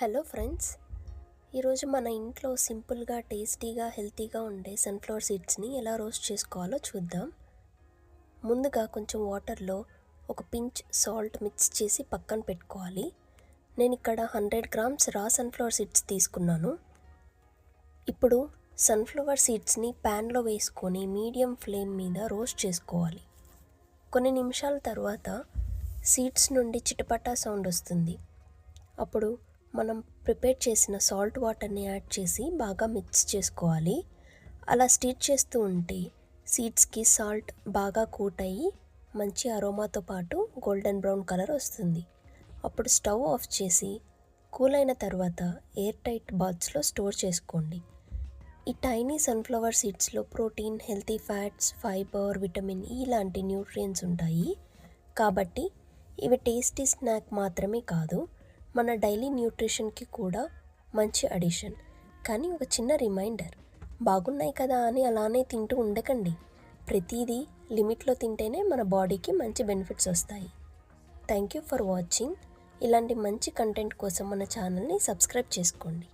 Hello friends, ఈరోజు మన ఇంట్లో సింపుల్గా టేస్టీగా హెల్తీగా ఉండే సన్ఫ్లవర్ సీడ్స్ని ఎలా రోస్ట్ చేసుకోవాలో చూద్దాం. ముందుగా కొంచెం వాటర్లో ఒక పించ్ సాల్ట్ మిక్స్ చేసి పక్కన పెట్టుకోవాలి. నేను ఇక్కడ 100 గ్రామ్స్ రా సన్ఫ్లవర్ సీడ్స్ తీసుకున్నాను. ఇప్పుడు సన్ఫ్లవర్ సీడ్స్ని ప్యాన్లో వేసుకొని మీడియం ఫ్లేమ్ మీద రోస్ట్ చేసుకోవాలి. కొన్ని నిమిషాల తర్వాత సీడ్స్ నుండి చిటపటా సౌండ్ వస్తుంది. అప్పుడు మనం ప్రిపేర్ చేసిన సాల్ట్ వాటర్ని యాడ్ చేసి బాగా మిక్స్ చేసుకోవాలి. అలా స్టిర్ చేస్తూ ఉంటే సీడ్స్కి సాల్ట్ బాగా కోట్ అయ్యి మంచి అరోమాతో పాటు గోల్డెన్ బ్రౌన్ కలర్ వస్తుంది. అప్పుడు స్టవ్ ఆఫ్ చేసి కూల్ అయిన తర్వాత ఎయిర్ టైట్ బాక్స్లో స్టోర్ చేసుకోండి. ఈ టైనీ సన్ఫ్లవర్ సీడ్స్లో protein, healthy fats, fibre, vitamin E లాంటి న్యూట్రియంట్స్ ఉంటాయి. కాబట్టి ఇవి టేస్టీ స్నాక్ మాత్రమే కాదు, మన డైలీ న్యూట్రిషన్కి కూడా మంచి అడిషన్. కానీ ఒక చిన్న రిమైండర్, బాగున్నాయి కదా అని అలానే తింటూ ఉండకండి. ప్రతిదీ లిమిట్లో తింటేనే మన బాడీకి మంచి బెనిఫిట్స్ వస్తాయి. Thank you for watching. ఇలాంటి మంచి కంటెంట్ కోసం మన ఛానల్ని సబ్స్క్రైబ్ చేసుకోండి.